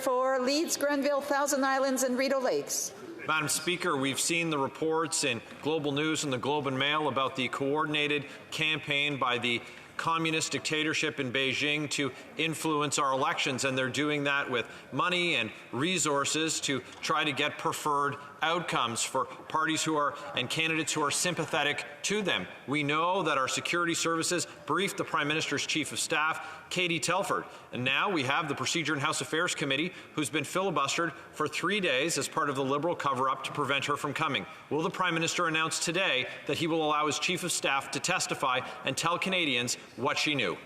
for Leeds, Grenville, Thousand Islands and Rideau Lakes. Madam Speaker, we've seen the reports in Global News and the Globe and Mail about the coordinated campaign by the communist dictatorship in Beijing to influence our elections, and they're doing that with money and resources to try to get preferred outcomes for parties who are and candidates who are sympathetic to them. We know that our security services briefed the Prime Minister's Chief of Staff, Katie Telford, and now we have the Procedure and House Affairs Committee who's been filibustered for 3 days as part of the Liberal cover-up to prevent her from coming. Will the Prime Minister announce today that he will allow his Chief of Staff to testify and tell Canadians what she knew?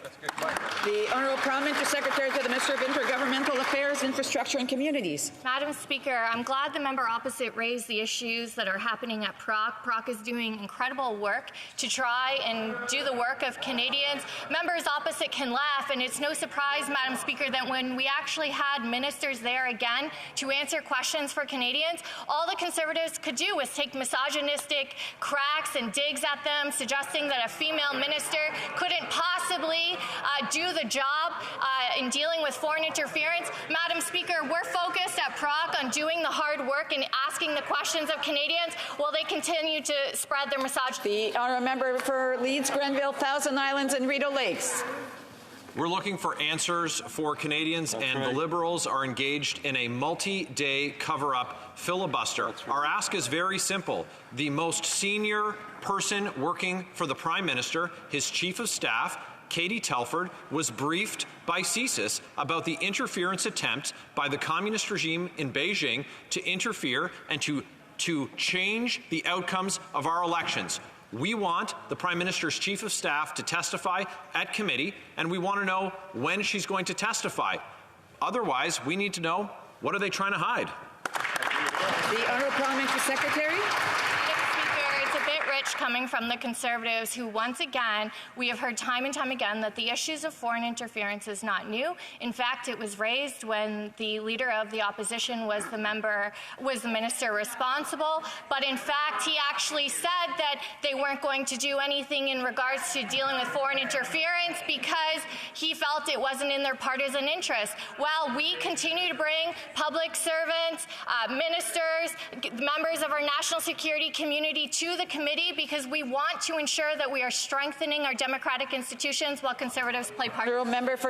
The Honourable Prime Minister Secretary to the Minister of Intergovernmental Affairs, Infrastructure and Communities. Madam Speaker, I'm glad the member opposite raised the issues that are happening at PROC. PROC is doing incredible work to try and do the work of Canadians. Members opposite can laugh, and it's no surprise, Madam Speaker, that when we actually had ministers there again to answer questions for Canadians, all the Conservatives could do was take misogynistic cracks and digs at them, suggesting that a female minister couldn't possibly do the job in dealing with foreign interference. Madam Speaker, we're focused at PROC on doing the hard work and asking the questions of Canadians while they continue to spread their misogyny. The Honourable Member for Leeds, Grenville, Thousand Islands and Rideau Lakes. We're looking for answers for Canadians, and the Liberals are engaged in a multi-day cover-up filibuster. Our ask is very simple. The most senior person working for the Prime Minister, his Chief of Staff, Katie Telford, was briefed by CSIS about the interference attempt by the communist regime in Beijing to interfere and to change the outcomes of our elections. We want the Prime Minister's Chief of Staff to testify at committee, and we want to know when she's going to testify. Otherwise, we need to know, what are they trying to hide? The Honourable Parliamentary Secretary. Coming from the Conservatives, who once again, we have heard time and time again that the issues of foreign interference is not new. In fact, it was raised when the leader of the opposition was the minister responsible. But in fact, he actually said that they weren't going to do anything in regards to dealing with foreign interference because he felt it wasn't in their partisan interest. Well, we continue to bring public servants, ministers, members of our national security community to the committee because we want to ensure that we are strengthening our democratic institutions while Conservatives play part. Member for